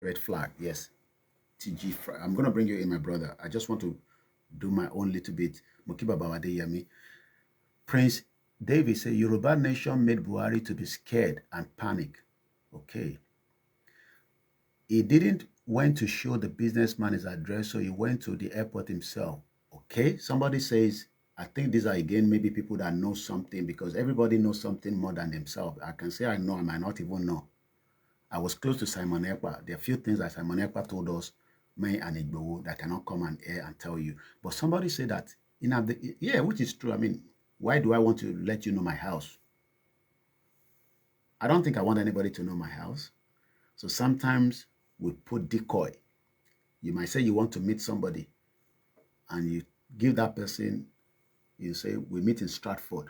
Red flag, yes. TG, I'm going to bring you in, my brother. I just want to do my own little bit. Mukiba Bawade Yami. Prince David said, Yoruba nation made Buhari to be scared and panic. Okay. He didn't went to show the businessman his address, so he went to the airport himself. Okay. Somebody says, I think these are again maybe people that know something because everybody knows something more than themselves. I can say I know, I might not even know. I was close to Simon Ekpa. There are a few things that Simon Ekpa told us, me and Igbo, that I cannot come and air and tell you. But somebody said that, yeah, which is true. I mean, why do I want to let you know my house? I don't think I want anybody to know my house. So sometimes we put decoy. You might say you want to meet somebody and you give that person, you say, we meet in Stratford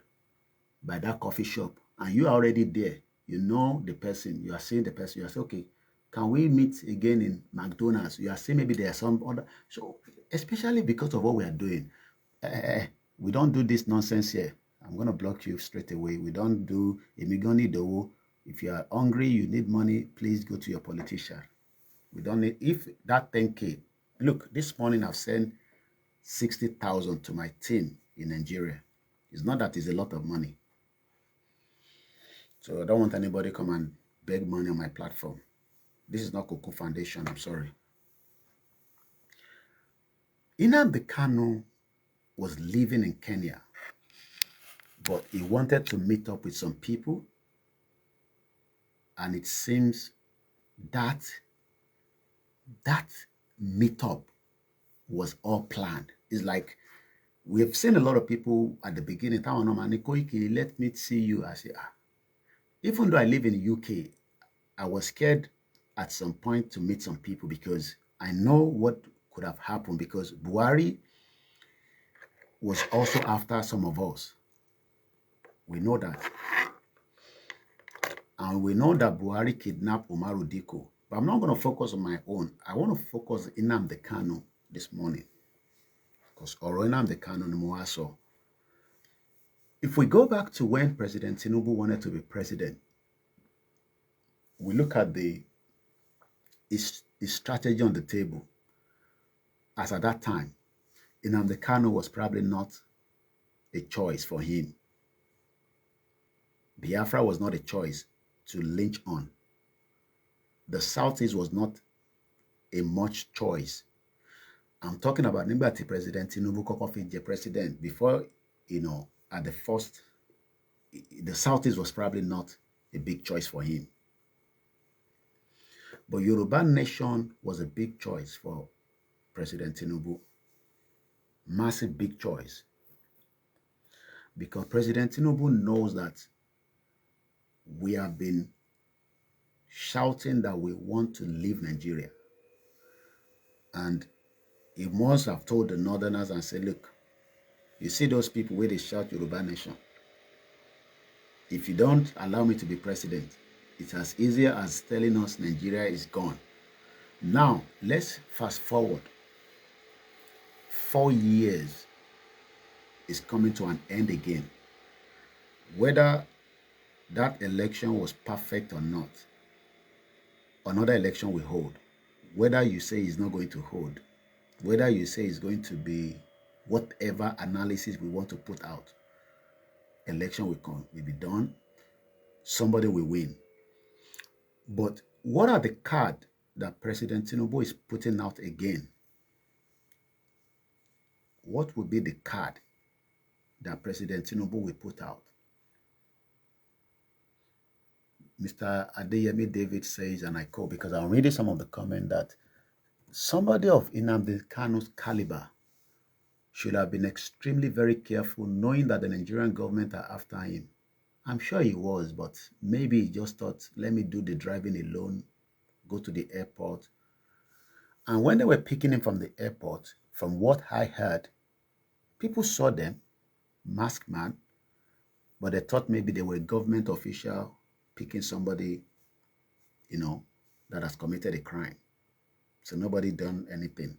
by that coffee shop and you are already there. You know the person, you are seeing the person, you are saying, okay, can we meet again in McDonald's? You are saying maybe there are some other. So especially because of what we are doing, we don't do this nonsense here. I'm going to block you straight away. We don't do Emigoni Dowo. If you are hungry, you need money, please go to your politician. We don't need, if that 10K, look, this morning I've sent 60,000 to my team in Nigeria. It's not that it's a lot of money. So I don't want anybody come and beg money on my platform. This is not Cocoa Foundation, I'm sorry. Nnamdi Kanu was living in Kenya, but he wanted to meet up with some people, and it seems that that meetup was all planned. It's like we have seen a lot of people at the beginning, Koiki, let me see you. I say, even though I live in the UK, I was scared at some point to meet some people because I know what could have happened because Buhari was also after some of us. We know that. And we know that Buhari kidnapped Umaru Diko. But I'm not going to focus on my own. I want to focus on Nnamdi Kanu this morning. Because Oro Nnamdi Kanu ni mo wá sọ. If we go back to when President Tinubu wanted to be president, we look at his strategy on the table. As at that time, Nnamdi Kanu was probably not a choice for him. Biafra was not a choice to lynch on. The Southeast was not a much choice. I'm talking about nígbà tí President Tinubu kọ́kọ́ fi jẹ president before, at the first, the Southeast was probably not a big choice for him. But Yoruba Nation was a big choice for President Tinubu. Massive big choice. Because President Tinubu knows that we have been shouting that we want to leave Nigeria. And he must have told the Northerners and said, look, you see those people where they shout Yoruba Nation. If you don't allow me to be president, it's as easy as telling us Nigeria is gone. Now, let's fast forward. 4 years is coming to an end again. Whether that election was perfect or not, another election will hold. Whether you say it's not going to hold, whether you say it's going to be whatever analysis we want to put out, election will be done, somebody will win. But what are the cards that President Tinubu is putting out again? What would be the card that President Tinubu will put out? Mr. Adeyemi David says, and I quote, because I'm reading some of the comment, that somebody of Nnamdi Kanu's caliber should have been extremely very careful, knowing that the Nigerian government are after him. I'm sure he was, but maybe he just thought, let me do the driving alone, go to the airport. And when they were picking him from the airport, from what I heard, people saw them, masked man, but they thought maybe they were a government official picking somebody, that has committed a crime. So nobody done anything.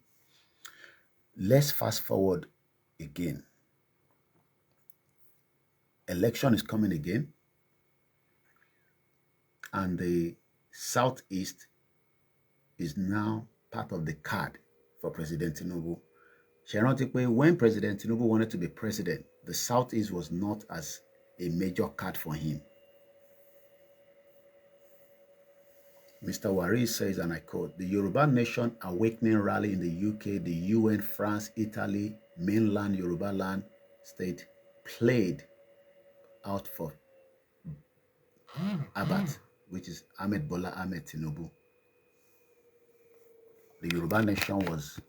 Let's fast forward again. Election is coming again. And the Southeast is now part of the card for President Tinubu. When President Tinubu wanted to be president, the Southeast was not as a major card for him. Mr. Wari says, and I quote, the Yoruba Nation Awakening Rally in the UK, the UN, France, Italy, mainland Yoruba land state played out for Abat, which is Ahmed Bola Ahmed Tinubu. The Yoruba Nation was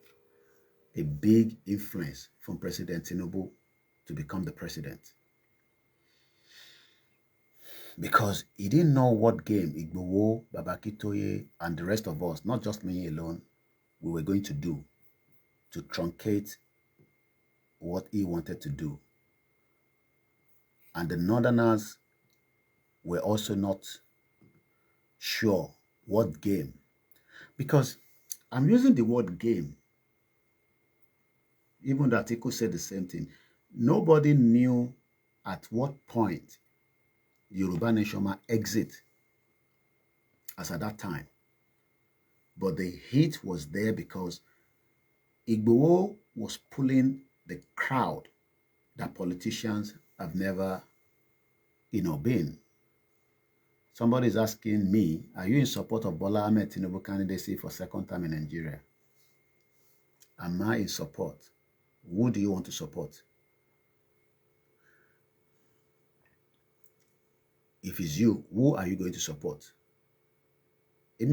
a big influence from President Tinubu to become the president. Because he didn't know what game Igboho, Babakitoye, and the rest of us, not just me alone, we were going to do to truncate what he wanted to do. And the Northerners were also not sure what game. Because I'm using the word game. Even the article said the same thing. Nobody knew at what point Yoruba Nation might exit as at that time. But the heat was there because Igboho was pulling the crowd that politicians have never, been. Somebody is asking me, are you in support of Bola Ahmed Tinubu candidacy for second time in Nigeria? Am I in support? Who do you want to support? If it's you, who are you going to support? If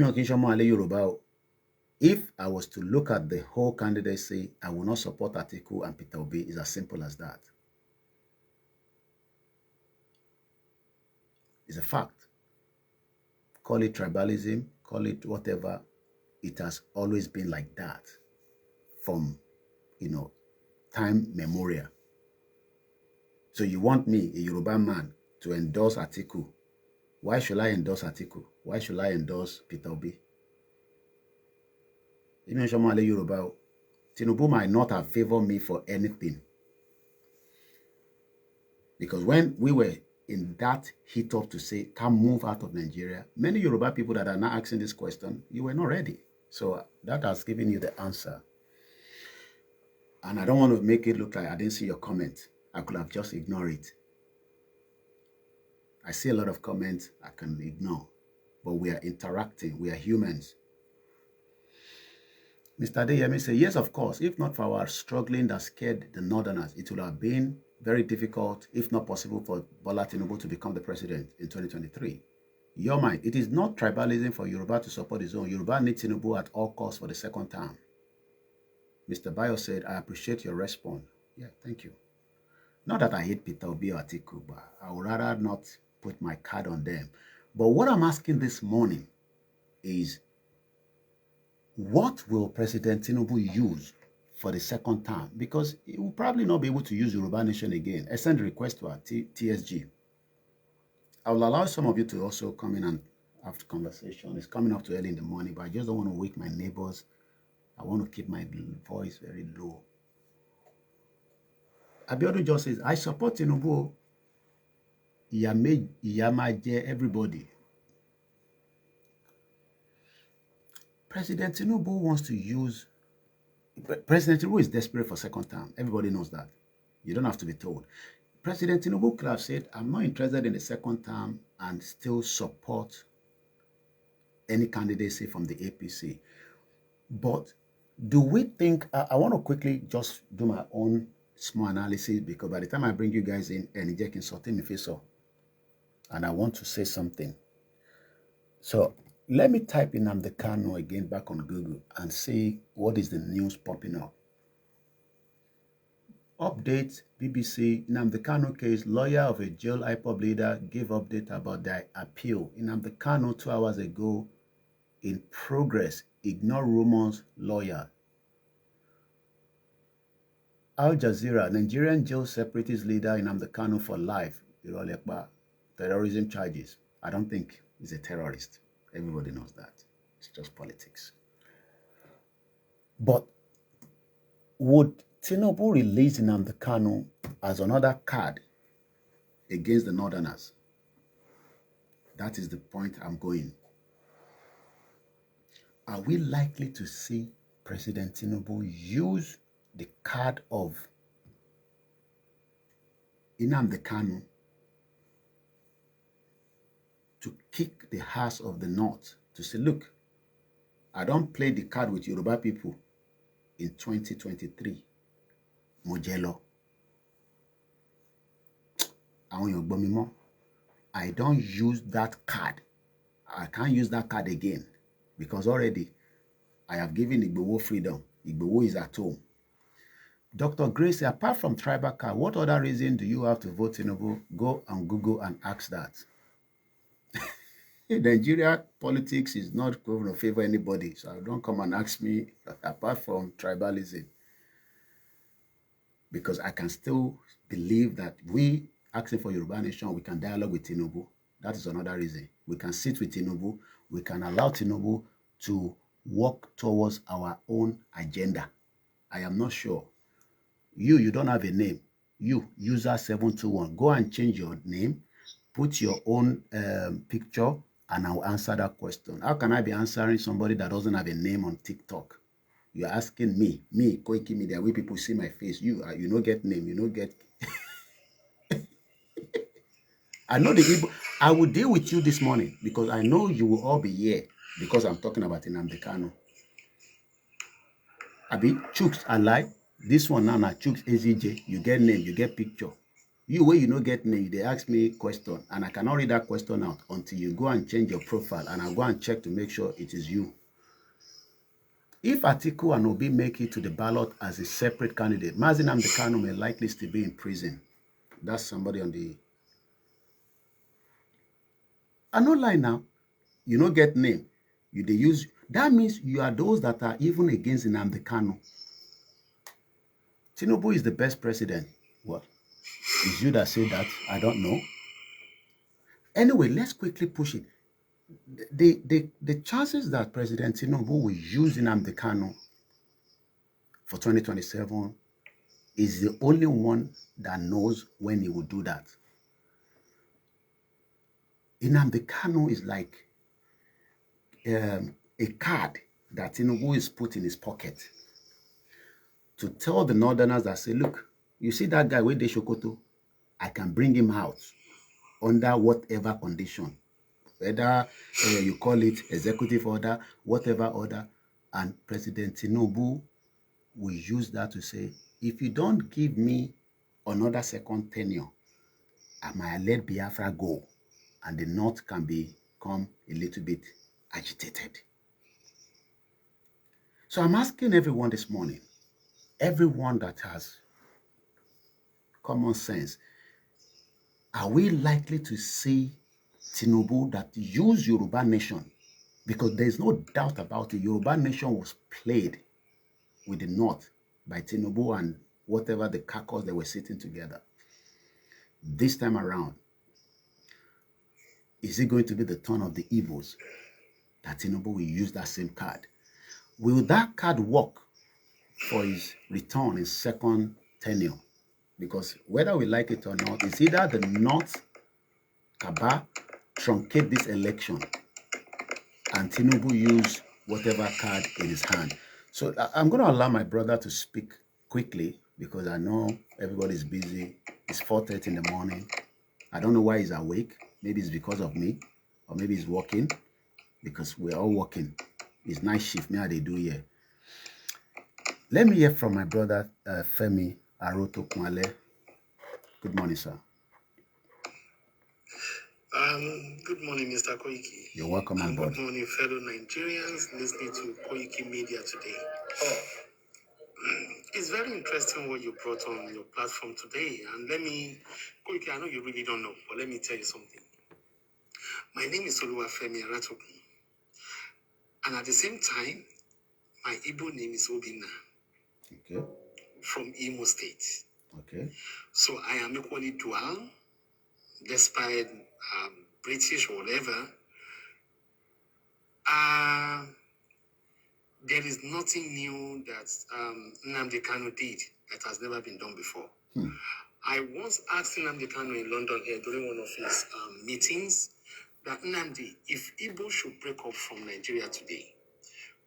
I was to look at the whole candidacy, I will not support Atiku and Peter Obi. It's as simple as that. It's a fact. Call it tribalism, call it whatever. It has always been like that from, time memorial. So you want me, a Yoruba man, to endorse Atiku. Why should I endorse Atiku? Why should I endorse Peter Obi? Tinubu might not have favored me for anything. Because when we were in that heat up to say, can't move out of Nigeria, many Yoruba people that are now asking this question, you were not ready. So that has given you the answer. And I don't want to make it look like I didn't see your comment. I could have just ignored it. I see a lot of comments I can ignore. But we are interacting. We are humans. Mr. Adeyemi says, yes, of course. If not for our struggling that scared the Northerners, it would have been very difficult, if not possible, for Bola Tinubu to become the president in 2023. Your mind, it is not tribalism for Yoruba to support his own. Yoruba needs Tinubu at all costs for the second term. Mr. Bayo said, I appreciate your response. Yeah, thank you. Not that I hate Peter Obi or Atiku, but I would rather not put my card on them. But what I'm asking this morning is, what will President Tinubu use for the second term? Because he will probably not be able to use Yoruba Nation again. I send a request to our TSG. I will allow some of you to also come in and have the conversation. It's coming up too early in the morning, but I just don't want to wake my neighbors. I want to keep my voice very low. Abiodun just says, I support Tinubu. Iyamaje, everybody. President Tinubu wants to use... President Tinubu is desperate for second term. Everybody knows that. You don't have to be told. President Tinubu could have said, I'm not interested in the second term and still support any candidacy from the APC. But do we think... I want to quickly just do my own small analysis, because by the time I bring you guys in, and I want to say something. So let me type in Nnamdi Kanu again back on Google and see what is the news popping up. Update, BBC, Nnamdi Kanu case, lawyer of a jail IPOB leader gave update about their appeal. Nnamdi Kanu 2 hours ago, in progress, ignore rumors, lawyer. Al Jazeera, Nigerian jail separatist leader Nnamdi Kanu for life, terrorism charges. I don't think he's a terrorist. Everybody knows that. It's just politics. But would Tinubu release Nnamdi Kanu as another card against the Northerners? That is the point I'm going. Are we likely to see President Tinubu use the card of Nnamdi Kanu to kick the ass of the North to say, look, I don't play the card with Yoruba people in 2023. Mojelo. I don't use that card. I can't use that card again because already I have given Igboho freedom. Igboho is at home. Dr. Grace, apart from tribal card, what other reason do you have to vote Tinubu? Go and Google and ask that. Nigeria politics is not going to favor anybody, so don't come and ask me apart from tribalism. Because I can still believe that we asking for Yoruba Nation, we can dialogue with Tinubu. That is another reason. We can sit with Tinubu. We can allow Tinubu to work towards our own agenda. I am not sure. You don't have a name. You, user 721, go and change your name, put your own picture, and I'll answer that question. How can I be answering somebody that doesn't have a name on TikTok? You're asking me, Koikimedia, where people see my face. You don't get name, you don't get... I know the people. I will deal with you this morning because I know you will all be here because I'm talking about Nnamdi Kanu. Abi, Chooks, I lie. This one now, Chooks, AZJ, you get name, you get picture. You, where you don't get name, they ask me question, and I cannot read that question out until you go and change your profile, and I'll go and check to make sure it is you. If Atiku and Obi make it to the ballot as a separate candidate, Mazi Nnamdi Kanu may likely still be in prison. That's somebody on the... I no lie now. You don't get name. They use... That means you are those that are even against Nnamdi Kanu. Tinubu is the best president. What? Is you that say that? I don't know. Anyway, let's quickly push it. The chances that President Tinubu will use Nnamdi Kanu for 2027 is the only one that knows when he will do that. Nnamdi Kanu is like a card that Tinubu is put in his pocket to tell the Northerners that say, look, you see that guy with the Shokoto? I can bring him out under whatever condition. Whether you call it executive order, whatever order, and President Tinubu will use that to say, if you don't give me another second tenure, I might let Biafra go, and the North can become a little bit agitated. So I'm asking everyone this morning, everyone that has common sense, are we likely to see Tinubu that use Yoruba Nation? Because there's no doubt about it, Yoruba Nation was played with the North by Tinubu and whatever the caucus they were sitting together. This time around, is it going to be the turn of the evils that Tinubu will use that same card? Will that card work for his return, his second tenure? Because whether we like it or not, it's either the North Kaba truncate this election and Tinubu use whatever card in his hand. So I'm going to allow my brother to speak quickly because I know everybody's busy. It's 4:30 in the morning. I don't know why he's awake. Maybe it's because of me, or maybe he's working because we're all working. It's night shift. Now they do here. Let me hear from my brother Femi Aroto Kumale. Good morning, sir. Good morning, Mr. Koiki. You're welcome on board. Good morning, fellow Nigerians listening to Koikimedia today. It's very interesting what you brought on your platform today. And Koiki, I know you really don't know, but let me tell you something. My name is Femi Aroto. And at the same time, my Igbo name is Obinna. Okay. From Imo State. Okay. So I am equally dual, despite British or whatever. There is nothing new that Nnamdi Kanu did that has never been done before. I once asked Nnamdi Kanu in London here during one of his meetings that Nnamdi, if Igbo should break up from Nigeria today,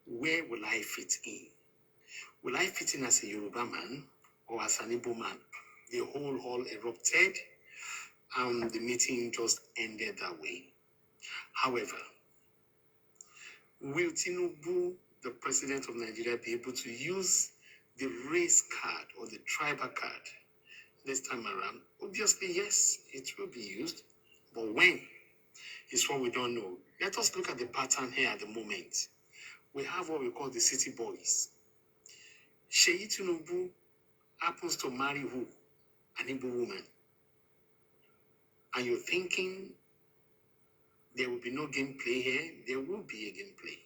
where will I fit in? Will I fit in as a Yoruba man or as an Igbo man? The whole hall erupted and the meeting just ended that way. However, will Tinubu, the president of Nigeria, be able to use the race card or the tribal card this time around? Obviously, yes, it will be used. But when is what we don't know. Let us look at the pattern here at the moment. We have what we call the city boys. Sheyi Tinubu happens to marry who? An Igbo woman. And you're thinking there will be no gameplay here? There will be a gameplay.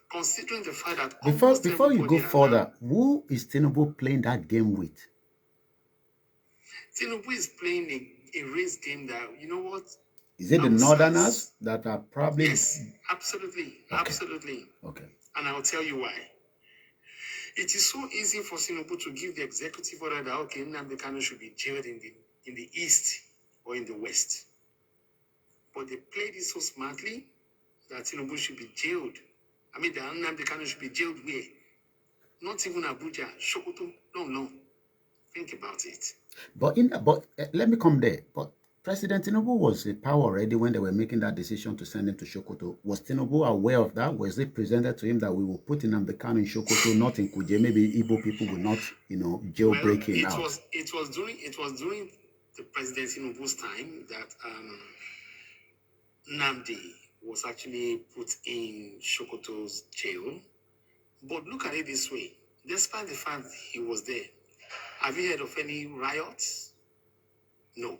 Considering the fact that before you go further, who is Tinubu playing that game with? Tinubu is playing a race game that, you know what? Is it the Northerners that are probably... Yes, absolutely. Okay. Absolutely. Okay. And I'll tell you why. It is so easy for Tinubu to give the executive order that, okay, Nnamdi Kanu should be jailed in the east or in the west. But they played it so smartly that Tinubu should be jailed. I mean, that Nnamdi Kanu should be jailed where? Not even Abuja, Sokoto. No. Think about it. But let me come there. But President Tinubu was in power already when they were making that decision to send him to Sokoto. Was Tinubu aware of that? Was it presented to him that we will put Nnamdi Kanu in Sokoto, not in Kuje? Maybe Igbo people will not, jailbreak him out. It was during the President Tinubu's time that Nnamdi was actually put in Sokoto's jail. But look at it this way. Despite the fact he was there, have you heard of any riots? No.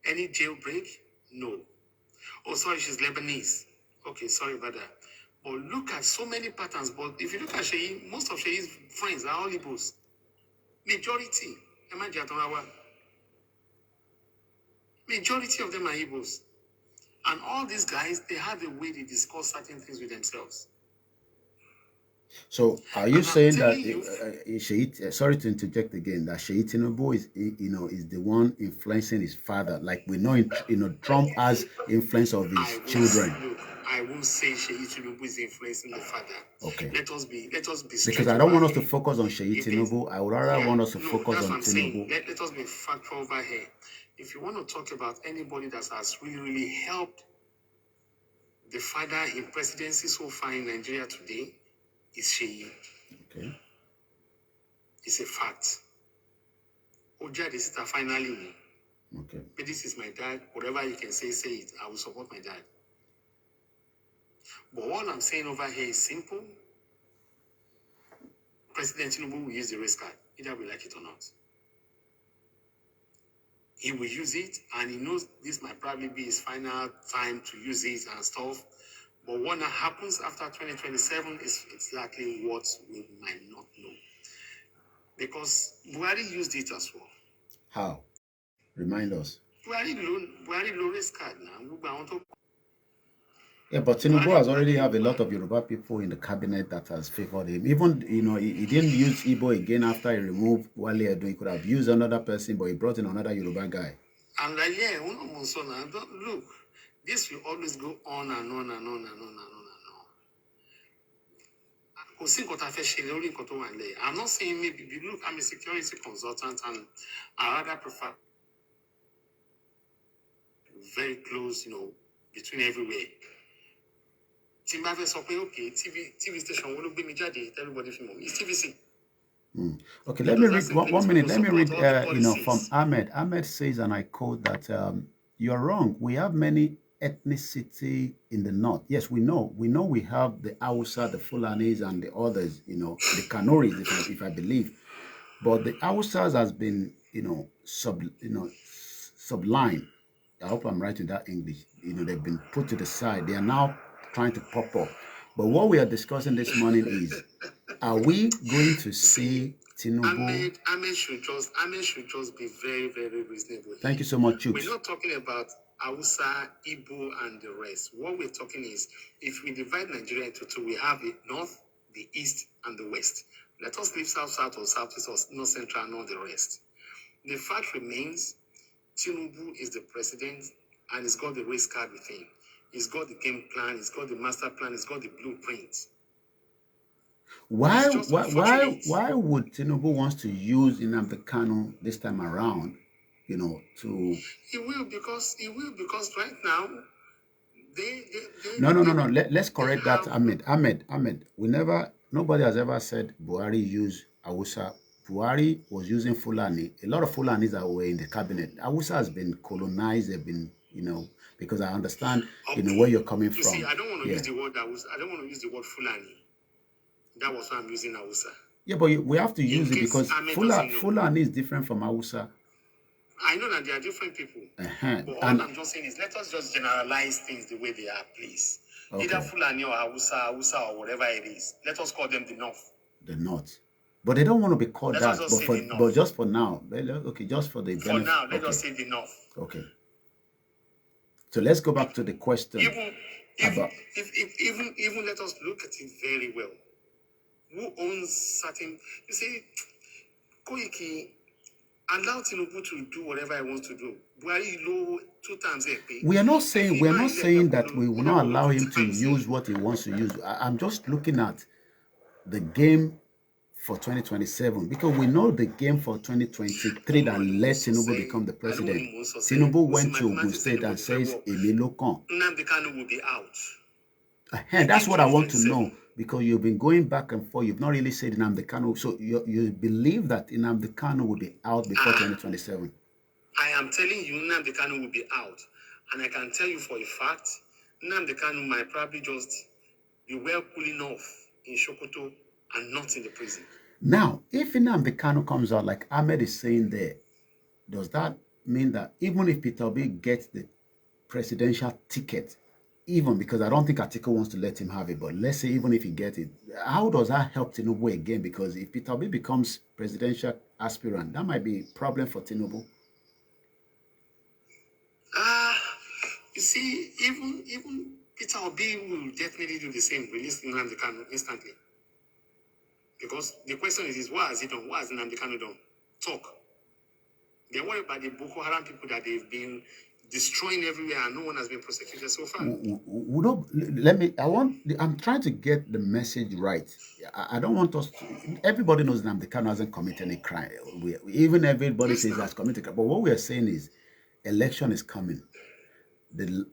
Any jailbreak? No. Oh, sorry, she's Lebanese. Okay, sorry about that. But look at so many patterns. But if you look at Sheyi, most of Sheyi's friends are all Igbos. Majority. Majority of them are Igbos. And all these guys, they have a way they discuss certain things with themselves. So, are you saying that Sheyi, sorry to interject again, that Sheyi Tinubu is, is the one influencing his father? Like we know, Trump has influence of his children. Look, I won't say Sheyi Tinubu is influencing the father. Okay. Let us be. Because I don't want us to focus on Sheyi Tinubu. I would rather want us to focus on Tinubu. Let us be factual over here. If you want to talk about anybody that has really helped the father in presidency so far in Nigeria today, is Sheyi. Okay. It's a fact. Oja de Sita finally. Okay. But this is my dad. Whatever you can say it. I will support my dad. But all I'm saying over here is simple. President Tinubu will use the race card, either we like it or not. He will use it, and he knows this might probably be his final time to use it and stuff. But what happens after 2027 is exactly what we might not know. Because Buhari used it as well. How? Remind us. Buhari low risk card now. Yeah, but Tinubu has already have a lot of Yoruba people in the cabinet that has favored him. Even, he didn't use Igbo again after he removed Wale Edun. He could have used another person, but he brought in another Yoruba guy. And look, this will always go on and on and on and on and on and on. I'm not saying maybe, look, I'm a security consultant and I rather prefer very close, between everywhere. Okay, TV station, everybody film. It's TVC. Okay, let me read one minute. Let me read, from Ahmed. Ahmed says, and I quote, that you're wrong. We have many ethnicity in the north. Yes, we know. We have the Hausa, the Fulanis, and the others, the Kanoris, if I believe. But the Hausas has been, sublime. I hope I'm right in that English. They've been put to the side. They are now trying to pop up. But what we are discussing this morning is, are we going to see Tinubu? Ahmed should just be very, very reasonable. Thank you so much, Chooks. We're not talking about Hausa, Igbo, and the rest. What we're talking is, if we divide Nigeria into two, we have the north, the east, and the west. Let us leave south, or southeast, or north central, and all the rest. The fact remains, Tinubu is the president, and he's got the race card with him. He's got the game plan, he's got the master plan, he's got the blueprint. Why, It's just unfortunate. why would Tinubu wants to use Nnamdi Kanu this time around? You know, to He will because right now they no. Let's they correct that, have. Ahmed. Nobody has ever said Buhari used Hausa. Buhari was using Fulani. A lot of Fulanis that were in the cabinet. Hausa has been colonized. They've been, because I understand, where Okay. you're coming You see, from. I don't want to Yeah. use the word Hausa. I don't want to use the word Fulani. That was why I'm using Hausa. Yeah, but we have to In use it case because Ahmed doesn't know. Fulani is different from Hausa. I know that they are different people. But all I'm just saying is let us just generalize things the way they are, please. Okay. Either Fulani or Hausa or whatever it is. Let us call them the North. The North. But they don't want to be called Let us that. just say the But North. just for now. Okay, just for the benefit. For now, let us say the North. Okay. So let's go back to the question. Even let us look at it very well. Who owns certain? You see, Koiki allow Tinubu to do whatever he wants to do. Buhari low 2 times a pay. We are not saying that we will not allow him to use what he wants to use. I'm just looking at the game for 2027 because we know the game for 2023 that let Tinubu become the president. Tinubu went to Ogun State and says Emilo Kan. Nnamdi Kanu will be out. That's what I want to know because you've been going back and forth. You've not really said Nnamdi Kanu. So you believe that Nnamdi Kanu will be out before 2027? I am telling you, Nnamdi Kanu will be out. And I can tell you for a fact, Nnamdi Kanu might probably just be well cooling off in Sokoto and not in the prison. Now, if Nnamdi Kanu comes out, like Ahmed is saying there, does that mean that even if Peter Obi gets the presidential ticket, even because I don't think Atiku wants to let him have it, but let's say even if he gets it, how does that help Tinubu again? Because if Peter Obi becomes presidential aspirant, that might be a problem for Tinubu. You see, even Peter Obi will definitely do the same, release Nnamdi Kanu instantly. Because the question is why has he done? Why has Nnamdi Kanu done? Talk. They're worried about the Boko Haram people that they've been destroying everywhere and no one has been prosecuted so far. I'm trying to get the message right. I don't want us to, everybody knows Nnamdi Kanu hasn't committed any crime. Even everybody says that's committed crime. But what we are saying is election is coming. The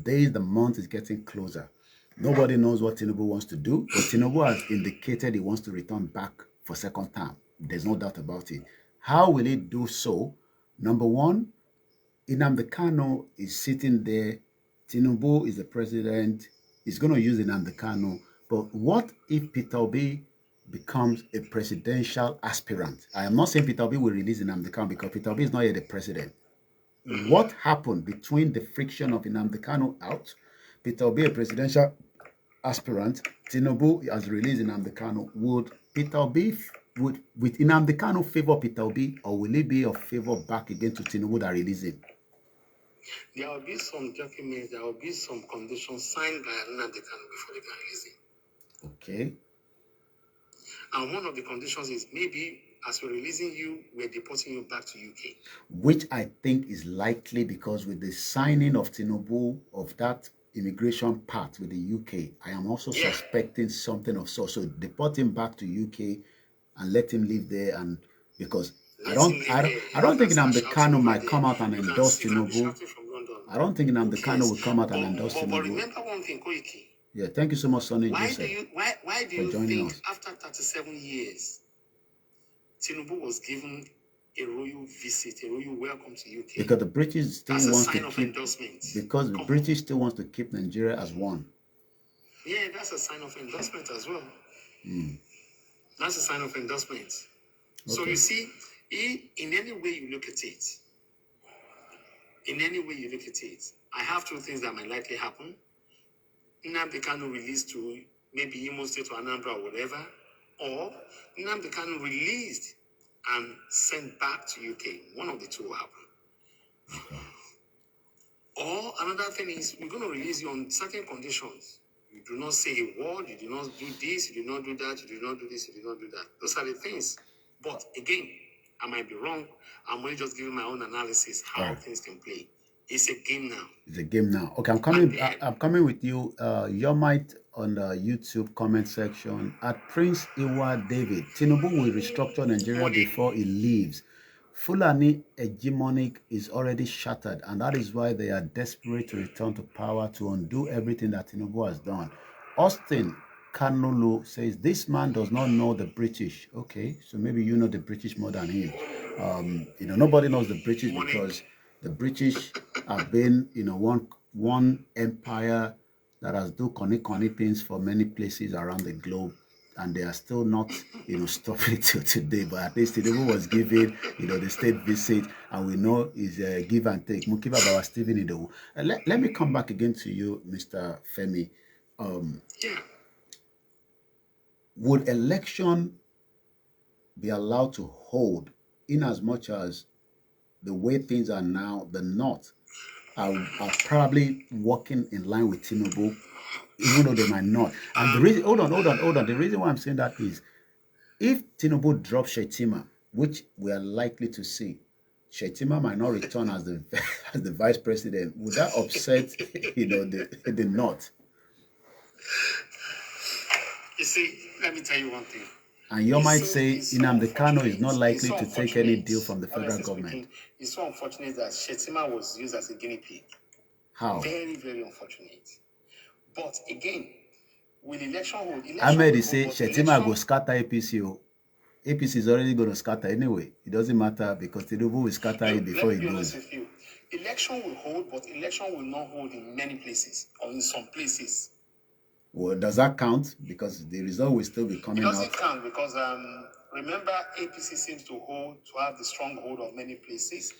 days, the month is getting closer. Nobody knows what Tinubu wants to do, but Tinubu has indicated he wants to return back for second term. There's no doubt about it. How will he do so? Number one, Nnamdi Kanu is sitting there. Tinubu is the president. He's going to use Nnamdi Kanu. But what if Peter Obi becomes a presidential aspirant? I am not saying Peter Obi will release Nnamdi Kanu because Peter Obi is not yet the president. What happened between the friction of Nnamdi Kanu out, Peter Obi a presidential aspirant, Tinubu has released Nnamdi Kanu? Would Peter Obi, with Nnamdi Kanu favor Peter Obi, or will he be of favor back again to Tinubu that released him? There will be some documents, there will be some conditions signed by Nnamdi Kanu before they can release him. Okay. And one of the conditions is maybe as we're releasing you, we're deporting you back to UK. Which I think is likely because with the signing of Tinubu of that immigration part with the UK, I am also suspecting something of so deport him back to UK and let him live there, and because I don't think Nnamdi Kanu might come out and endorse Tinubu. I don't think Nnamdi Kanu will come out and endorse Tinubu. But remember one thing, Koiki. Yeah, thank you so much, Sonny. Why do you think after 37 years, Tinubu was given a royal visit, a royal welcome to UK? Because the British still want to keep. Because the British still wants to keep Nigeria as one. Yeah, that's a sign of endorsement as well. That's a sign of endorsement. Okay. So you see, in any way you look at it, I have two things that might likely happen. Nnamdi Kanu released to maybe Imo State or Anambra or whatever, or Nnamdi Kanu released and sent back to UK. One of the two will happen. Or another thing is, we're going to release you on certain conditions. You do not say a word, you do not do this, you do not do that, you do not do this, you do not do that. Those are the things. But again, I might be wrong. I'm only just giving my own analysis how things can play. It's a game now. It's a game now. Okay, And then, I'm coming with you. Your might on the YouTube comment section at Prince Iwa David. Tinubu will restructure Nigeria before he leaves. Fulani hegemonic is already shattered, and that is why they are desperate to return to power to undo everything that Tinubu has done. Austin Kanulu says this man does not know the British. Okay, so maybe you know the British more than him. Nobody knows the British because the British have been, one empire that has do conny things for many places around the globe, and they are still not, stopping it till today. But at least Tinubu was given, the state visit, and we know is a give and take. Mukiba Bawa Stephen Idowu. Let me come back again to you, Mr. Femi. yeah. Would election be allowed to hold in as much as the way things are now, the North are probably working in line with Tinubu, even though they might not. And the reason, hold on. The reason why I'm saying that is, if Tinubu drops Shetima, which we are likely to see, Shetima might not return as the as the vice president. Would that upset, the North? You see, let me tell you one thing. And you might say Nnamdi Kanu is not likely to take any deal from the federal government. It's so unfortunate that Shetima was used as a guinea pig. How? Very, very unfortunate. But again, with election hold, Ahmed is saying Shetima go scatter APC. APC is already going to scatter anyway. It doesn't matter because Tinubu will scatter it before he goes. With you. Election will hold, but election will not hold in many places or in some places. Well, does that count? Because the result will still be coming out. It doesn't count because remember, APC seems to have the strong hold of many places.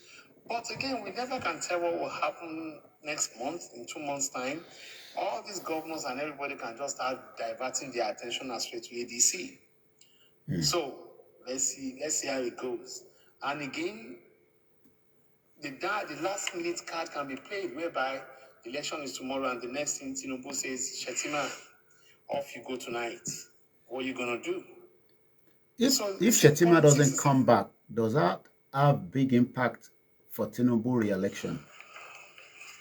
But again, we never can tell what will happen next month, in 2 months' time. All these governors and everybody can just start diverting their attention straight to ADC. So let's see how it goes. And again, the last minute card can be played whereby the election is tomorrow and the next thing Tinubu says, Shetima, off you go tonight. What are you gonna do? If Shetima doesn't come back, does that have big impact for Tinubu re-election?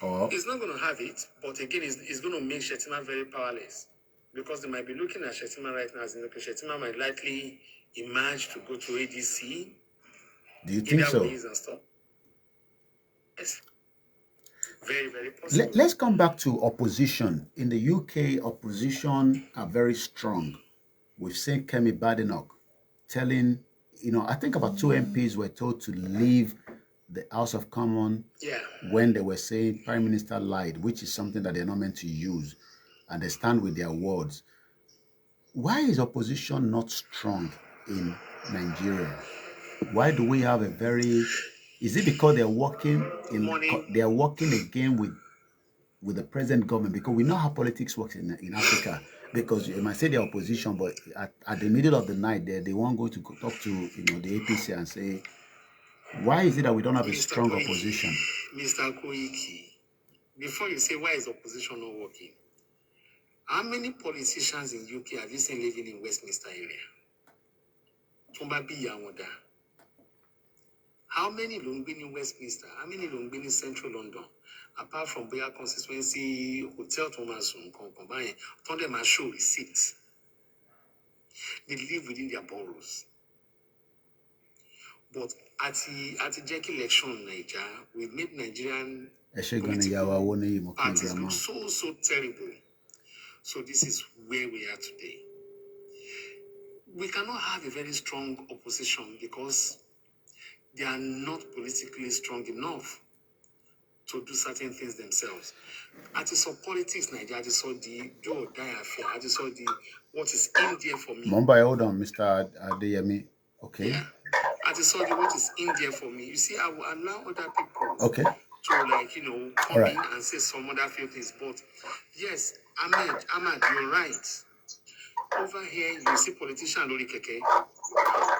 Or it's not going to have it, but again, it's going to make Shetima very powerless because they might be looking at Shetima right now as in, okay, Shetima might likely emerge to go to ADC. Do you think so? And stuff. Yes. Very, very possible. Let's come back to opposition. In the UK, opposition are very strong. We've seen Kemi Badenoch telling, I think about 2 MPs were told to leave the House of Commons when they were saying Prime Minister lied, which is something that they're not meant to use, and they stand with their words. Why is opposition not strong in Nigeria? Why do we have is it because they're working again with the present government? Because we know how politics works in Africa. Because you might say they're opposition, but at the middle of the night, they won't go to talk to the APC and say, why is it that we don't have a strong opposition? Mr. Koiki, before you say why is opposition not working, how many politicians in UK have you seen living in Westminster area? How many long been in Westminster? How many long been in central London? Apart from Boya constituency, Hotel Thomas, told them show receipts. They live within their boroughs. But at the Jackie election in Nigeria, we've made Nigerian parties look so terrible. So this is where we are today. We cannot have a very strong opposition because they are not politically strong enough to do certain things themselves. At the sub politics, Nigeria, I just saw the do or die affair. I just saw what is in there for me. Mumbai, hold on, Mr. Adeyemi. Okay. Yeah. I just saw what is in there for me. You see, I will allow other people to come in and say some other few things. But yes, Ahmad, you're right. Over here, you see politician Lori Keke.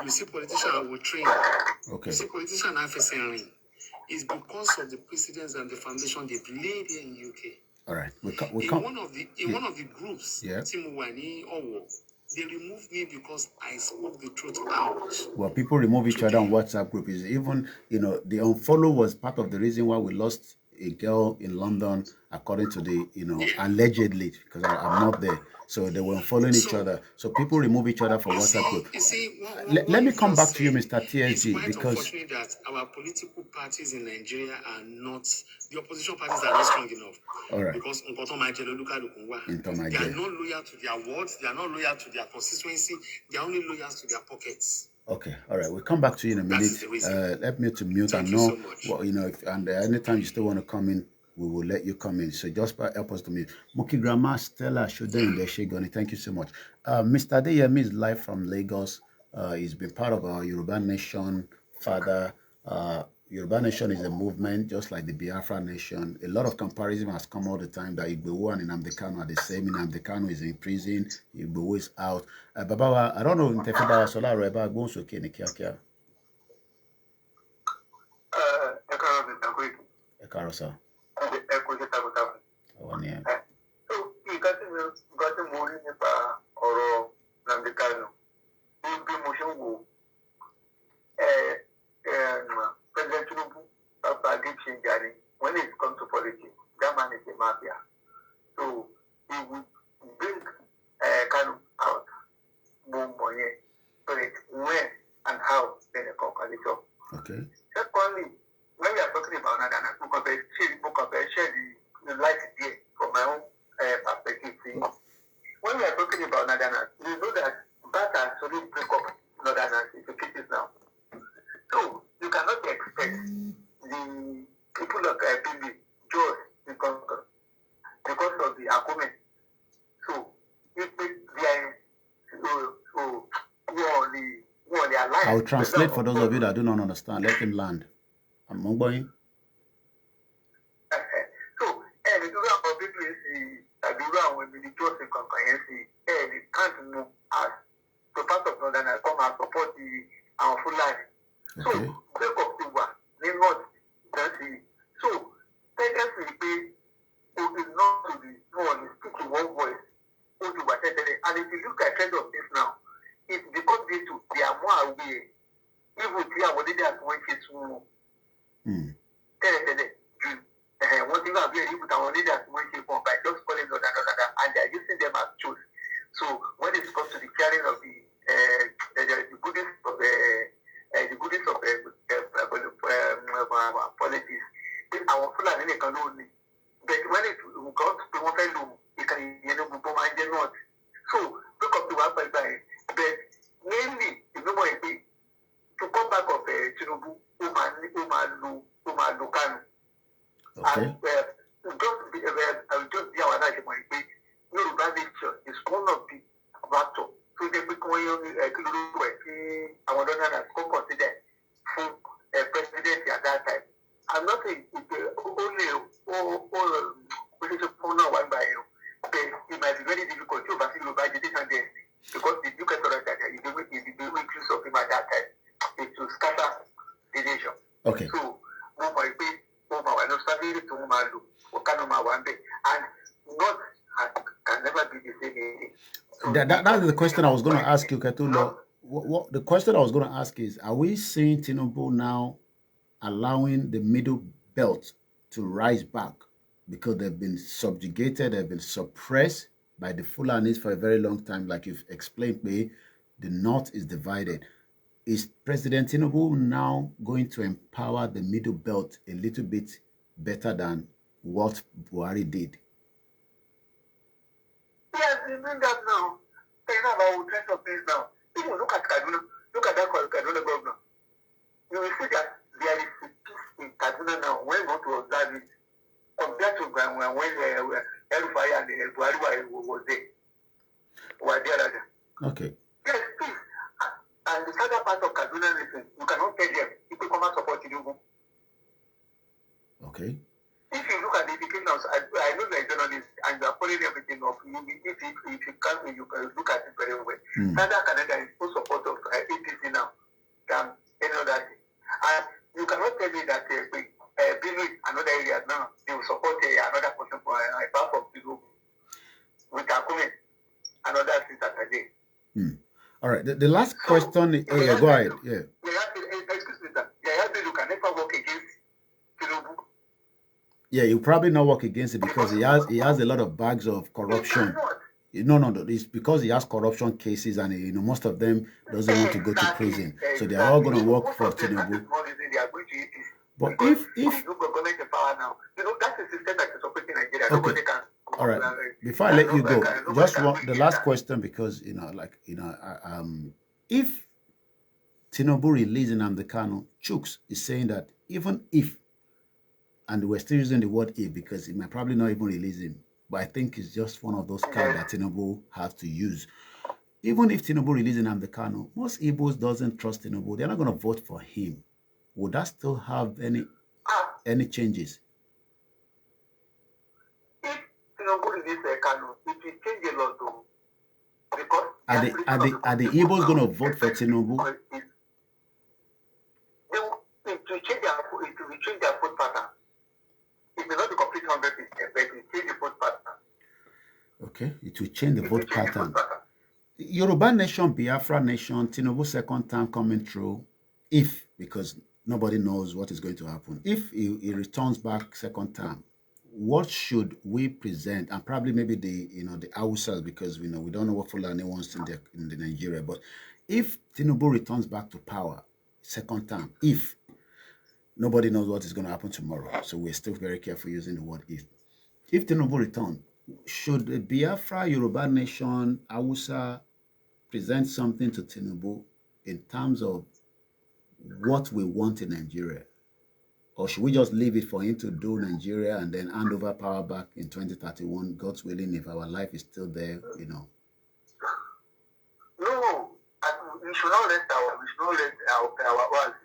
You see politician will train. Okay. You see politician FSN ring. It's because of the precedents and the foundation they've laid here in UK. All right. One of the groups, Timu Wani Owo, they removed me because I spoke the truth out. Well, people remove each other on WhatsApp group. Is even, the unfollow was part of the reason why we lost, a girl in London, according to the, allegedly, because I'm not there. So they were following each other. So people remove each other from WhatsApp group. You see, Let me come back to you, Mr. It's TSG, quite because unfortunate that our political parties in Nigeria are not, the opposition parties are not strong enough. all right, Because they are not loyal to their words, they are not loyal to their constituency, they are only loyal to their pockets. okay, all right. We'll come back to you in a minute. Let me to mute and know. Well, and anytime you still want to come in, we will let you come in. So just help us to mute. Moki Grandma Stella Shoden Deshigoni, thank you so much. Mr. Deyemi is live from Lagos. He's been part of our Yoruba Nation father. Yoruba Nation is a movement, just like the Biafra Nation. A lot of comparison has come all the time that Igbowo and Nnamdi Kanu are the same. Nnamdi Kanu is in prison, Igbowo is out. Baba, I don't know, Ntefeba Sola Reba Gonsoke Nikiakia. Ekarosa. One year. So, you got to move in or Nnamdi Kanu. President Tinubu, when it comes to politics, that man is a mafia. So he would bring Kanu out, more money, so it when and how then the coalition. Okay. Secondly, when we are talking about Nadana, share the light here from my own perspective. When we are talking about Nadana, you know that has already break up Nadana into cases now. So you cannot expect the people of Bibi George because of the argument. So if they are I will translate for those of you that do not understand. Let him land. I'm going. So the people of Bibi is the George can't move as the part of Northern come and support our full line. So, break up the war, they not dirty. So, technically, they will not to the one speak in one voice. And if you look at trend of this now, it's because they are more aware. Even if they are already at one case, one thing I'll be able to already at one case by just calling another, and they are using them as tools. So, when it comes to the carrying of the goodies of politics, our Fulani can only. But when it comes to one fellow, it can not. So look up to one by. But mainly, if you want to come back of Tinubu, Kanu. Okay. I will just be our national. Yoruba nation is one of the factors. So they become our donor considered for presidency at that time. I'm not saying only one by you. It might be very difficult to oversee because the Duke of the increase of him at that time is to scatter the nation. Okay. So and not can never be the same. So that's the question I was going to ask you, Ketulo. What the question I was going to ask is, are we seeing Tinubu now allowing the middle belt to rise back because they've been subjugated, they've been suppressed by the Fulanis for a very long time, like you've explained me, the North is divided. Is President Tinubu now going to empower the middle belt a little bit better than what Buhari did? Yes, we doing that now. Talking about trend of things now. People look at Kaduna, look at that Kaduna governor. You will see that there is a peace in Kaduna now when we want to observe it compared to when El-Faya and Buhari was there. Okay. Yes, peace. And the other part of Kaduna, listen, you cannot tell them people come and support you. Okay. If you look at the indicators, I know you're a journalist and you are following everything of you. If you can, you can look at it very well. Canada is full support of APC now than any other thing. And you cannot tell me that Benue, another area now, they will support another person for a part of the group with a comment and other things that are there. All right. The last question. Go ahead. Yeah. Excuse me, sir. You can never work against Tinubu. Yeah, you probably not work against it because he has a lot of bags of corruption. No. It's because he has corruption cases, and most of them doesn't want to go to prison, so they are all going to work for Tinubu. But if government in power now, that's a system that is operating in Nigeria. okay, Nobody can. all right. Before I let you go, just one the last question, because if Tinubu releasing Nnamdi Kanu, Chooks is saying that even if, and we're still using the word if because it might probably not even release him, but I think it's just one of those cards that Tinubu has to use. Even if Tinubu releasing Nnamdi Kanu, most Igbos doesn't trust Tinubu. They're not going to vote for him. Would that still have any changes? If Tinubu releases Kanu, it will change a lot though. Because are the Igbos going to vote for Tinubu? It will change their vote pattern. It may not be complete 100%, but it will change the vote pattern. Okay, it will change the vote pattern. Yoruba nation, Biafra nation, Tinubu second term coming through, if, because nobody knows what is going to happen. If he returns back second term, what should we present? And probably maybe the Hausas, because we don't know what Fulani wants in the Nigeria. But if Tinubu returns back to power second term, if nobody knows what is going to happen tomorrow, so we're still very careful using the word if. If Tinubu returns, should the Biafra, Yoruba nation, Hausa present something to Tinubu in terms of what we want in Nigeria? Or should we just leave it for him to do Nigeria and then hand over power back in 2031, God's willing, if our life is still there, No, we should not rest our words.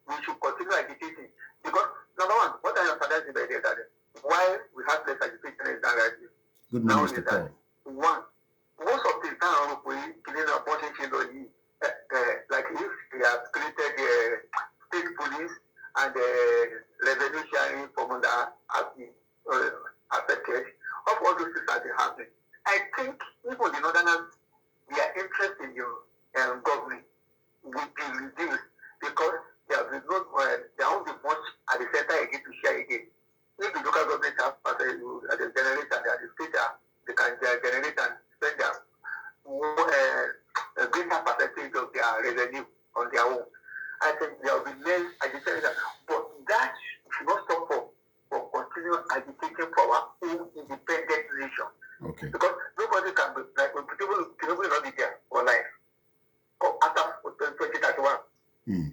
We should continue agitating. Because, number one, what I understand is that why we have less agitation is that good morning, Mr. Paul. One, most of the time we clean up what like if we have created state police and revenue sharing formula has been affected, of all those things that are happening. I think even the northerners, their interest in your government will be reduced because there won't be much at the center again to share again. If the local government have at the generator, at the state, they can generate and spend a greater percentage of their revenue on their own. I think there will be less agitation, but that should not stop for continuing agitating for our own independent nation. Okay. Because nobody can be like people will not be there for life. Or after 2031.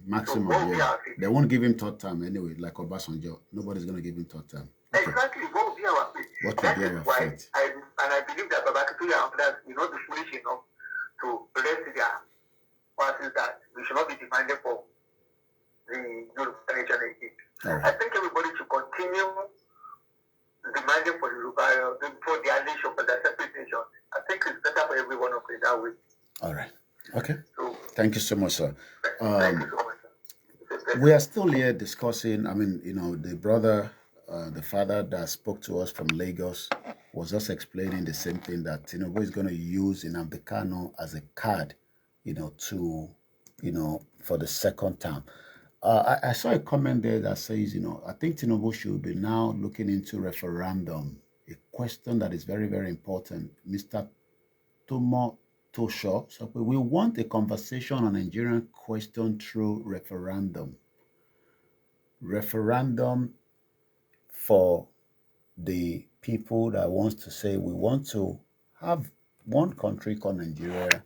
Maximum, so yeah. They won't give him third time anyway, like Obasanjo. Nobody's going to give him third time. Okay. Exactly. What will be our fate? What will be our fate? I believe that Babakituya and others will not be foolish enough to rest their parties that we should not be demanding for the European nation again. Right. I think everybody should continue demanding for the European, for their nation, for their separate nation. I think it's better for everyone to play that way. All right. Okay. So, thank you so much, sir. Thank you so much, sir. We are still here discussing. I mean, the brother, the father that spoke to us from Lagos was just explaining the same thing, that Tinubu is going to use Nnamdi Kanu as a card, to, for the second term. I saw a comment there that says, I think Tinubu should be now looking into referendum, a question that is very, very important. Mr. Tomo Tosho, so we want a conversation on Nigerian question through referendum. Referendum for the people that wants to say we want to have one country called Nigeria,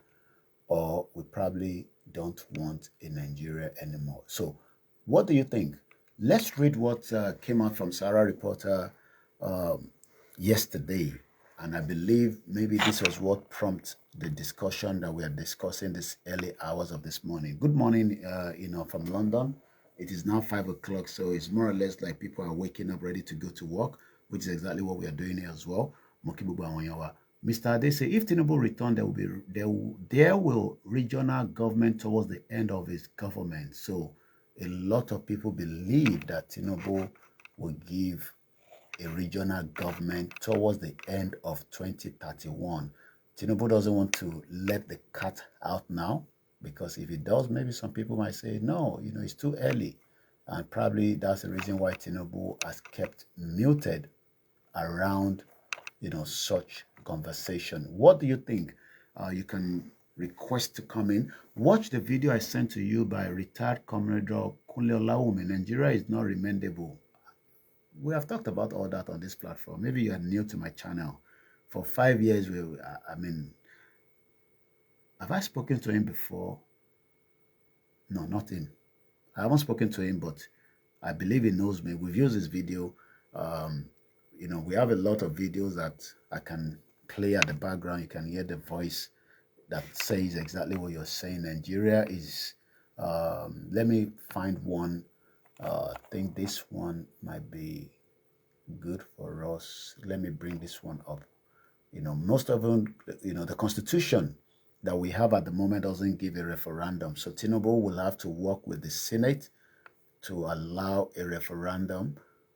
or we probably don't want a Nigeria anymore. So what do you think? Let's read what came out from Sarah Reporter yesterday. And I believe maybe this was what prompted the discussion that we are discussing this early hours of this morning. Good morning, from London. It is now 5 o'clock, so it's more or less like people are waking up ready to go to work, which is exactly what we are doing here as well. Mr. Ade say, if Tinubu return, there will regional government towards the end of his government. So a lot of people believe that Tinubu will give a regional government towards the end of 2031. Tinubu doesn't want to let the cat out now, because if he does, maybe some people might say, no, it's too early. And probably that's the reason why Tinubu has kept muted around, such conversation. What do you think? You can request to come in. Watch the video I sent to you by retired Commodore OLAYOMI. Nigeria is not remendable. We have talked about all that on this platform. Maybe you are new to my channel. For 5 years, have I spoken to him before? No, not him. I haven't spoken to him, but I believe he knows me. We've used this video. We have a lot of videos that I can play at the background. You can hear the voice that says exactly what you're saying. Nigeria is, let me find one. I think this one might be good for us. Let me bring this one up. Most of them, the constitution that we have at the moment doesn't give a referendum. So Tinubu will have to work with the Senate to allow a referendum.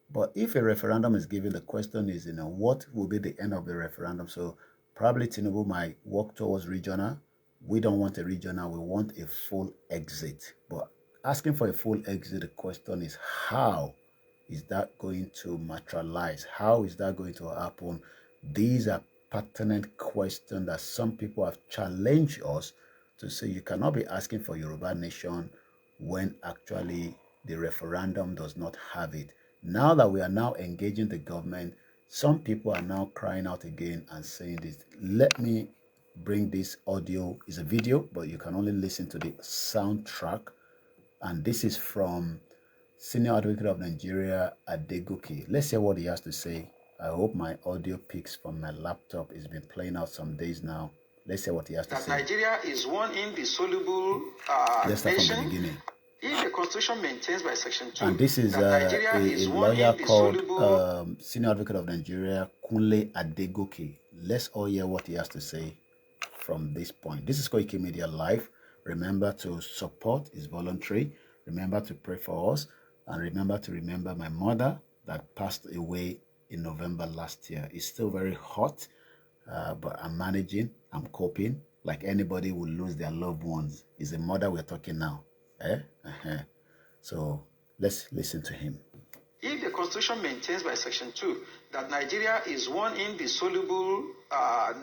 But if a referendum is given, the question is, what will be the end of the referendum? So probably Tinubu might work towards regional. We don't want a regional. We want a full exit. But asking for a full exit, the question is, how is that going to materialize? How is that going to happen? These are pertinent questions that some people have challenged us to say you cannot be asking for Yoruba nation when actually the referendum does not have it. Now that we are now engaging the government, some people are now crying out again and saying this. Let me bring this audio. It's a video, but you can only listen to the soundtrack. And this is from Senior Advocate of Nigeria, Adegoke. Let's hear what he has to say. I hope my audio picks from my laptop. It's been playing out some days now. Let's hear what he has to say. Nigeria is one indissoluble Let's start from the beginning. If the Constitution maintains by Section 2, and this is a lawyer called Senior Advocate of Nigeria, Kunle Adegoke. Let's all hear what he has to say from this point. This is Koikimedia Live. Remember to support, is voluntary. Remember to pray for us. And remember to remember my mother that passed away in November last year. It's still very hot, but I'm managing. I'm coping. Like anybody will lose their loved ones. It's a mother we're talking now. So let's listen to him. If the Constitution maintains by Section 2 that Nigeria is one indissoluble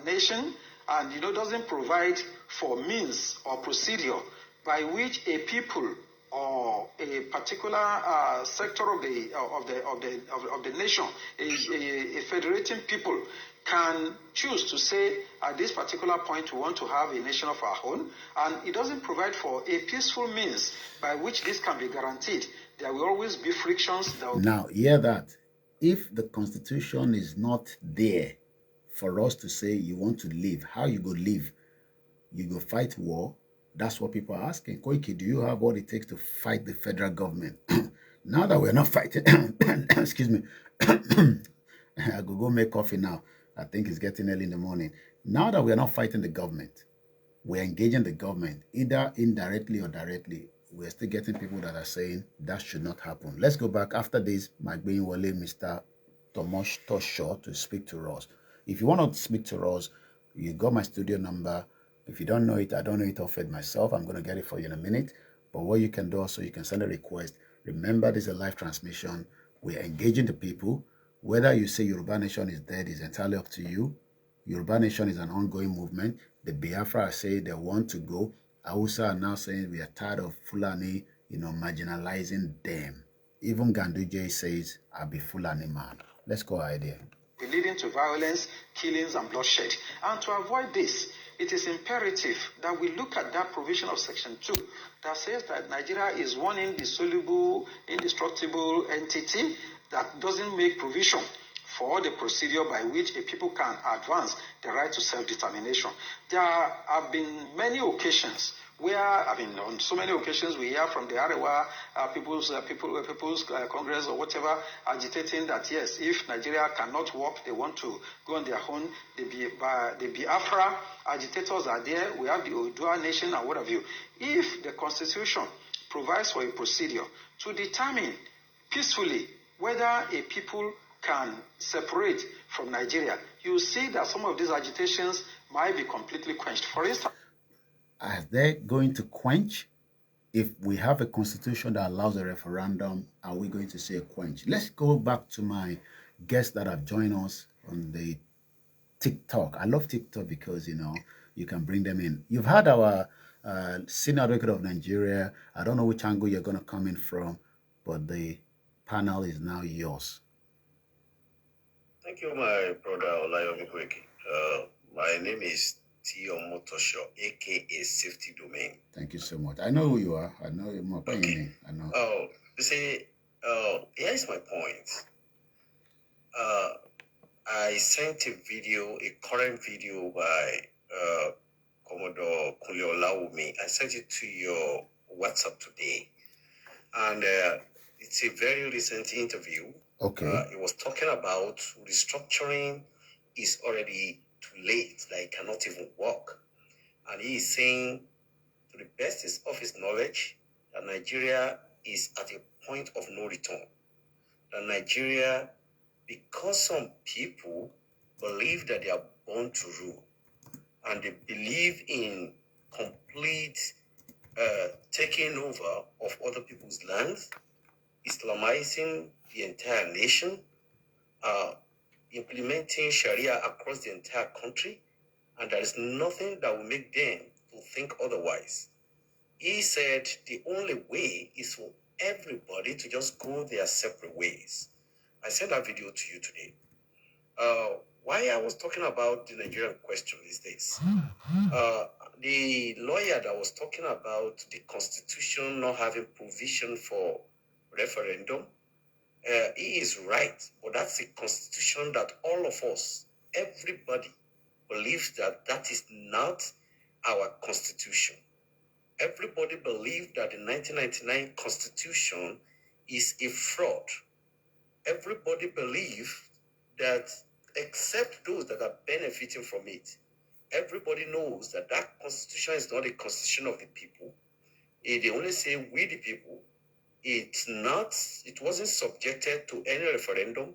nation and doesn't provide for means or procedure by which a people or a particular sector of the nation, a federating people, can choose to say at this particular point we want to have a nation of our own, and it doesn't provide for a peaceful means by which this can be guaranteed, there will always be frictions. Now, hear that. If the Constitution is not there for us to say you want to live, how you go live? You go fight war? That's what people are asking. Koiki, do you have what it takes to fight the federal government? Now that we're not fighting, excuse me, I could go make coffee now. I think it's getting early in the morning. Now that we're not fighting the government, we're engaging the government, either indirectly or directly. We're still getting people that are saying that should not happen. Let's go back after this. My being Wale, Mr. Tomosh Tosho to speak to us. If you want to speak to us, you got my studio number. If you don't know it, I don't know it off it myself. I'm going to get it for you in a minute. But what you can do also, you can send a request. Remember, this is a live transmission. We're engaging the people. Whether you say Yoruba Nation is dead is entirely up to you. Yoruba Nation is an ongoing movement. The Biafra are saying they want to go. Hausa are now saying we are tired of Fulani, marginalizing them. Even Ganduje says, I'll be Fulani man. Let's go ahead here. Leading to violence, killings, and bloodshed. And to avoid this, it is imperative that we look at that provision of Section 2 that says that Nigeria is one indissoluble, indestructible entity that doesn't make provision for the procedure by which a people can advance the right to self-determination. There have been many occasions where, on so many occasions we hear from the Arewa People's Congress or whatever agitating that, yes, if Nigeria cannot work, they want to go on their own. The Biafra agitators are there. We have the Odua Nation and what have you. If the Constitution provides for a procedure to determine peacefully whether a people can separate from Nigeria, you see that some of these agitations might be completely quenched. For instance, are they going to quench? if we have a constitution that allows a referendum, are we going to see a quench? Let's go back to my guests that have joined us on the TikTok. I love TikTok because, you can bring them in. You've had our senior advocate of Nigeria. I don't know which angle you're going to come in from, but the panel is now yours. Thank you, my brother OLAYOMI KOIKI. My name is Tio Motosho, aka Safety Domain. Thank you so much. I know who you are. I know you're more name. I know. You see, here's my point. I sent a current video by Commodore OLAYOMI. I sent it to your WhatsApp today. And it's a very recent interview. Okay. He was talking about restructuring is already too late, like cannot even work. And he is saying, to the best of his knowledge, that Nigeria is at a point of no return. That Nigeria, because some people believe that they are born to rule, and they believe in complete taking over of other people's lands, Islamizing the entire nation, implementing Sharia across the entire country, and there is nothing that will make them to think otherwise. He said the only way is for everybody to just go their separate ways. I sent that video to you today. Why I was talking about the Nigerian question is this. The lawyer that was talking about the constitution not having provision for referendum, he is right, but that's a constitution that all of us, everybody, believes that that is not our constitution. Everybody believes that the 1999 constitution is a fraud. Everybody believes that, except those that are benefiting from it, everybody knows that that constitution is not a constitution of the people. They only say we the people. It wasn't subjected to any referendum,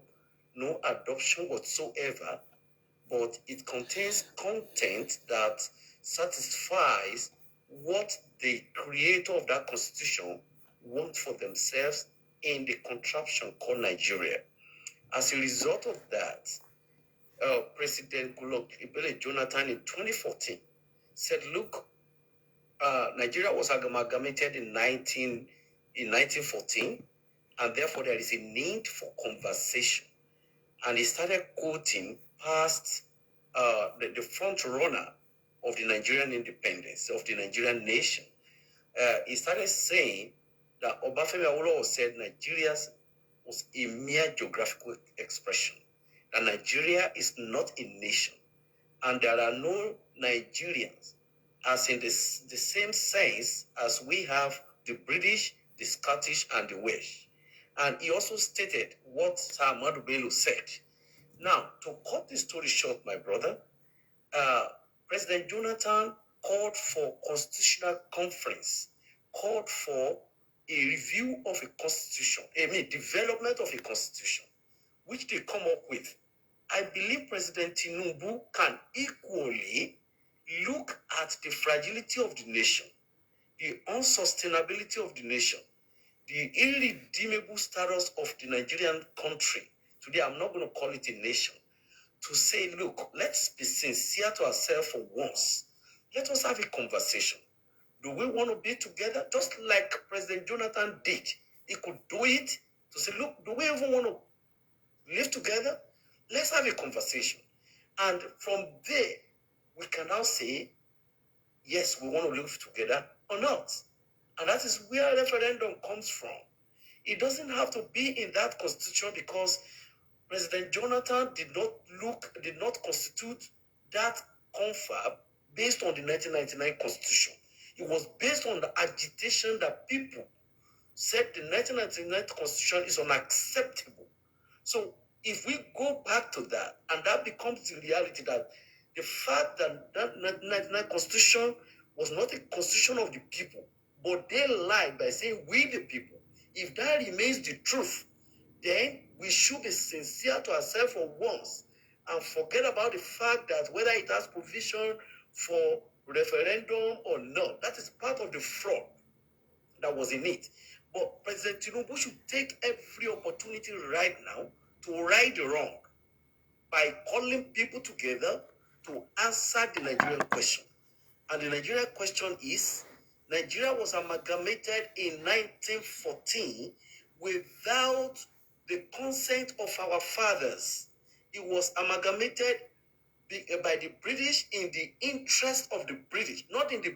no adoption whatsoever, but it contains content that satisfies what the creator of that constitution wants for themselves in the contraption called Nigeria. As a result of that, President Goodluck Jonathan in 2014 said, look, Nigeria was amalgamated in 1914, and therefore there is a need for conversation. And he started quoting past the front runner of the Nigerian independence, of the Nigerian nation. He started saying that Obafemi Awolowo said Nigeria was a mere geographical expression, that Nigeria is not a nation, and there are no Nigerians, as in the same sense as we have the British, the Scottish, and the Welsh. And he also stated what Sir Ahmadu Bello said. Now, to cut the story short, my brother, President Jonathan called for constitutional conference, called for a review of a constitution, development of a constitution, which they come up with. I believe President Tinubu can equally look at the fragility of the nation, the unsustainability of the nation, the irredeemable status of the Nigerian country. Today, I'm not going to call it a nation. To say, look, let's be sincere to ourselves for once. Let us have a conversation. Do we want to be together? Just like President Jonathan did. He could do it to say, look, do we even want to live together? Let's have a conversation. And from there, we can now say, yes, we want to live together or not. And that is where referendum comes from. It doesn't have to be in that constitution, because President Jonathan did not constitute that confab based on the 1999 constitution. It was based on the agitation that people said the 1999 constitution is unacceptable. So if we go back to that, and that becomes the reality, that the fact that that 1999 constitution was not a constitution of the people, but they lied by saying we the people. If that remains the truth, then we should be sincere to ourselves for once and forget about the fact that whether it has provision for referendum or not, that is part of the fraud. that was in it. But President Tinubu should take every opportunity right now to right the wrong by calling people together to answer the Nigerian question. And the Nigerian question is, Nigeria was amalgamated in 1914 without the consent of our fathers. It was amalgamated by the British in the interest of the British, not in the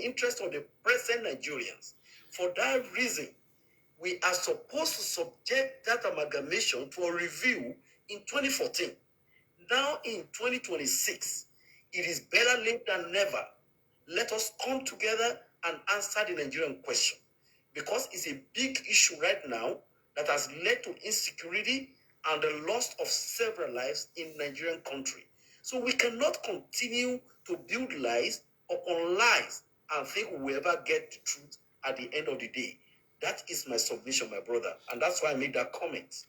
interest of the present Nigerians. For that reason, we are supposed to subject that amalgamation to a review in 2014. Now in 2026, it is better late than never. Let us come together and answer the Nigerian question, because it's a big issue right now that has led to insecurity and the loss of several lives in Nigerian country. So we cannot continue to build lies upon lies and think we'll ever get the truth at the end of the day. That is my submission, my brother. And that's why I made that comment.